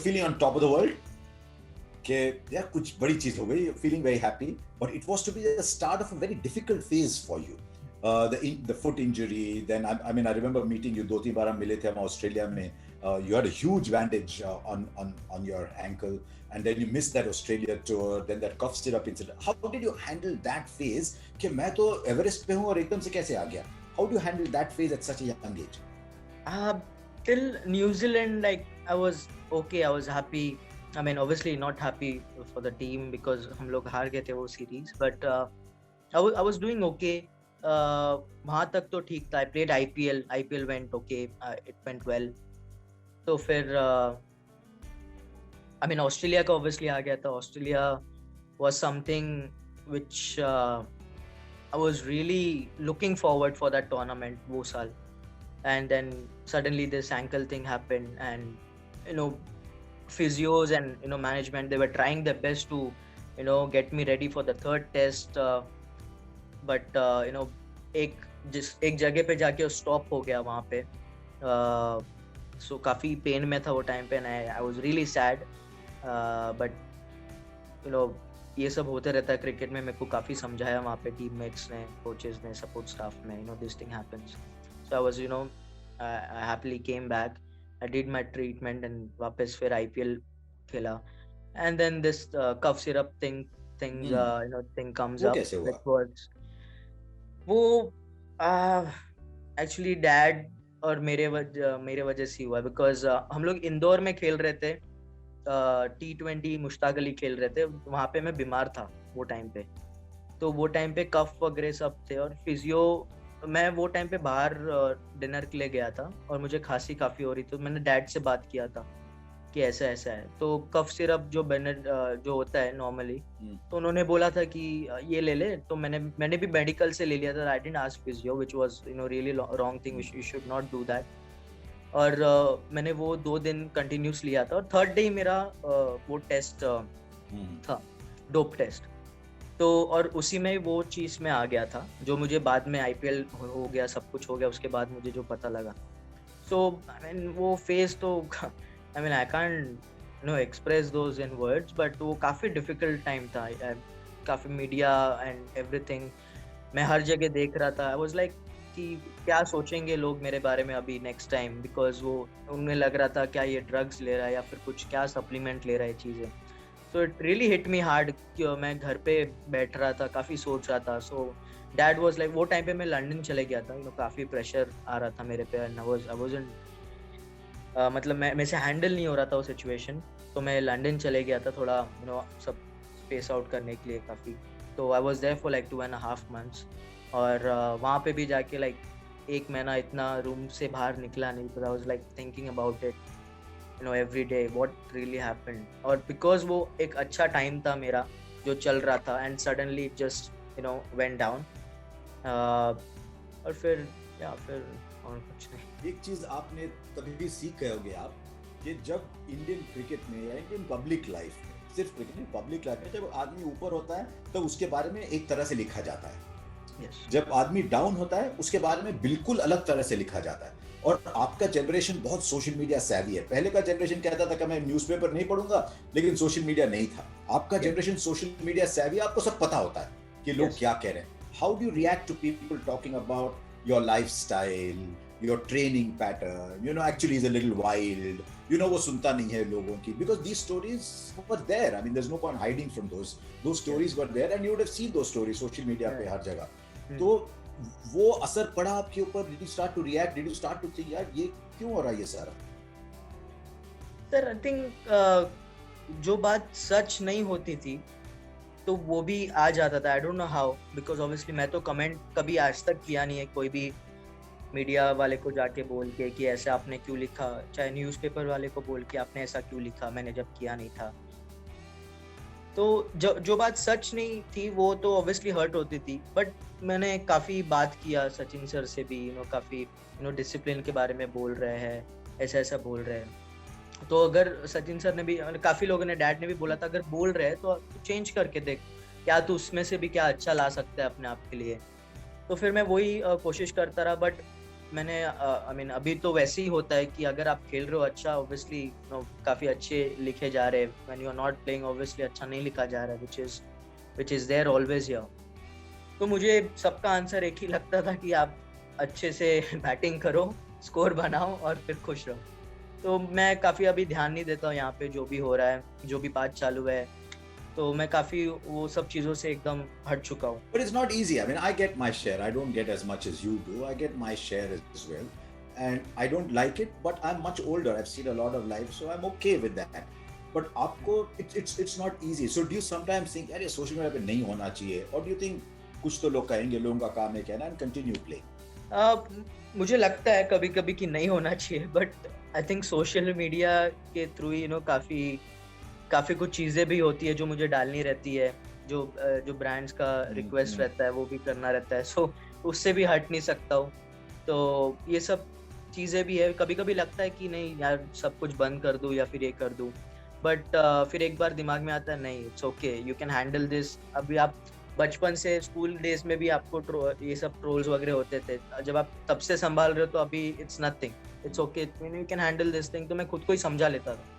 feeling on top of the world. कि यार कुछ बड़ी चीज हो गई, feeling very happy, but it was to be the start of a very difficult phase for you. The foot injury, then I mean I remember meeting you, 2-3 बार हम मिले थे हम ऑस्ट्रेलिया में. You had a huge bandage on your ankle, and then you missed that Australia tour, then that cough syrup incident. How did you handle that phase? कि मैं तो Everest पे हूँ और एकदम से कैसे आ गया? How do you handle that phase at such a young age? Till New Zealand, like I was okay, I was happy. I mean, obviously not happy for the team because हम लोग हार गए थे वो series, but I was doing okay. वहाँ तक तो ठीक था. I played IPL. IPL went okay. It went well. तो फिर I mean Australia का obviously आ गया था. Australia was something which I was really looking forward for that tournament वो साल. And then suddenly this ankle thing happened, and you know, physios and you know management, they were trying their best to you know get me ready for the third test, but you know एक जगह पे जाके stop हो गया वहाँ पे. So काफी pen में था वो टाइम पे, and I was really sad, but you know ये सब होते रहता है क्रिकेट में. मेरे को काफी समझाया वहाँ पे टीममेट्स ने, कोचेस ने, सपोर्ट स्टाफ ने, you know this thing happens. So I was, you know, I happily came back. I did my treatment and वापस फिर IPL खेला. And then this cough syrup thing you know thing comes वो up. कैसे हुआ? It was वो actually dad और मेरे वजह से हुआ, because हम लोग इंदौर में खेल रहे थे. T20 मुश्ताक अली खेल रहे थे. वहाँ पे मैं बीमार था वो टाइम पे. तो वो टाइम पे कफ वगैरह सब थे, और फिजियो, मैं वो टाइम पे बाहर डिनर के लिए गया था और मुझे खांसी काफ़ी हो रही थी. तो मैंने डैड से बात किया था कि ऐसा ऐसा है. तो कफ सिरप जो होता है नॉर्मली, तो उन्होंने बोला था कि ये ले ले. तो मैंने भी मेडिकल से ले लिया था. I didn't ask physio, which was you know really wrong thing. You should not do that. और मैंने वो 2 दिन कंटिन्यूस लिया था, और थर्ड डे मेरा वो टेस्ट था, डोप टेस्ट. तो और उसी में वो चीज़ में आ गया था जो मुझे बाद में IPL हो गया, सब कुछ हो गया उसके बाद मुझे जो पता लगा. सो आई मीन वो फेज तो I mean I can't know express those in words, but वो काफ़ी डिफिकल्ट टाइम था. काफ़ी मीडिया एंड एवरीथिंग, मैं हर जगह देख रहा था. आई वाज लाइक कि क्या सोचेंगे लोग मेरे बारे में अभी नेक्स्ट टाइम, बिकॉज वो उन्हें लग रहा था क्या ये ड्रग्स ले रहा है या फिर कुछ, क्या सप्लीमेंट ले रहा है चीज़ें. So it really hit me hard कि मैं घर पे बैठ रहा था, काफ़ी सोच रहा था. So dad was like, वो टाइम पे मैं लंदन चले गया था, काफ़ी प्रेशर आ रहा था मेरे पे, and I wasn't मतलब मैं से हैंडल नहीं हो रहा था वो सिचुएशन. तो मैं लंदन चले गया था थोड़ा सब स्पेस आउट करने के लिए काफ़ी. तो I was there for like 2.5 months, और वहाँ पे भी जाके like 1 महीना इतना रूम से बाहर निकला नहीं. तो I was like thinking about it every day, what really happened. और because वो एक अच्छा टाइम था मेरा जो चल रहा था, and suddenly it just went down. और फिर और कुछ नहीं. एक चीज आपने कभी भी सीख गए होगे आप, कि जब इंडियन क्रिकेट में या इंडियन पब्लिक लाइफ में, सिर्फ क्रिकेट नहीं, पब्लिक लाइफ में जब आदमी ऊपर होता है तो उसके बारे में एक तरह से लिखा जाता है. जब आदमी डाउन होता है उसके बारे में बिल्कुल अलग तरह से लिखा जाता है. और आपका जनरेशन बहुत सोशल मीडिया सैवी है. पहले का जनरेशन कहता था कि मैं न्यूज़पेपर नहीं पढ़ूंगा, लेकिन सोशल मीडिया नहीं था. आपका जनरेशन सोशल मीडिया सैवी, आपको सब पता होता है कि लोग क्या कह रहे हैं. How do you react to people talking about your lifestyle, your training pattern, actually is a little wild, वो सुनता नहीं है लोगों की, because these stories were there. I mean, there's no point hiding from those stories were there, and you would have seen those stories social media पे हर जगह. तो वो असर पड़ा आपके ऊपर? Did you start to react? Did you start to think, यार ये क्यों हो रहा है ये सारा? सर, आई थिंक जो बात सच नहीं होती थी तो वो भी आ जाता था. I don't know how, because obviously मैं तो कमेंट कभी आज तक किया नहीं है कोई भी मीडिया वाले को जाके बोल के कि ऐसा आपने क्यों लिखा, चाहे न्यूज़पेपर वाले को बोल के आपने ऐसा क्यों लिखा, मैंने जब किया नहीं था. तो जो बात सच नहीं थी वो तो ऑब्वियसली हर्ट होती थी. बट मैंने काफ़ी बात किया सचिन सर से भी, काफ़ी डिसिप्लिन के बारे में बोल रहे हैं, ऐसा बोल रहे हैं. तो अगर सचिन सर ने भी, काफ़ी लोगों ने, डैड ने भी बोला था अगर बोल रहे हैं तो चेंज करके देख, क्या तू उसमें से भी क्या अच्छा ला सकता है अपने आप के लिए. तो फिर मैं वही कोशिश करता रहा. बट मैंने आई मीन अभी तो वैसे ही होता है कि अगर आप खेल रहे हो अच्छा, ऑब्वियसली काफी अच्छे लिखे जा रहे हैं, when you are not playing obviously अच्छा नहीं लिखा जा रहा है, which is there always here. तो मुझे सबका आंसर एक ही लगता था कि आप अच्छे से बैटिंग करो, स्कोर बनाओ और फिर खुश रहो। तो मैं काफी अभी ध्यान नहीं देता हूँ यहाँ पे जो भी हो रहा है, जो भी बात चालू है, तो मैं काफी वो सब चीजों से एकदम हट चुका हूँ। But it's not easy. I mean, I get my share. I don't get as much as you do. I get my share as well. And I don't like it, but I'm much older. I've seen a lot of life, so I'm okay with that. But आपको it's not easy. So do you sometimes think, अरे social media पे नहीं होना चाहिए? Or do you think कुछ तो लोग कहेंगे, लोगों का काम है कहना, and continue playing? मुझे लगता है कभी कभी कि नहीं होना चाहिए, but I think social media के थ्रू काफी कुछ चीजें भी होती है जो मुझे डालनी रहती है, जो ब्रांड्स का रिक्वेस्ट रहता है वो भी करना रहता है, सो उससे भी हट नहीं सकता हूँ। तो ये सब चीजें भी है, कभी कभी लगता है कि नहीं यार सब कुछ बंद कर दूँ या फिर ये कर दूँ, बट फिर एक बार दिमाग में आता है नहीं, it's okay, you can handle this. अभी आप बचपन से स्कूल डेज में भी आपको ये सब ट्रोल्स वगैरह होते थे, जब आप तब से संभाल रहे हो तो अभी it's nothing, it's okay, you can handle this thing. तो मैं खुद को ही समझा लेता था।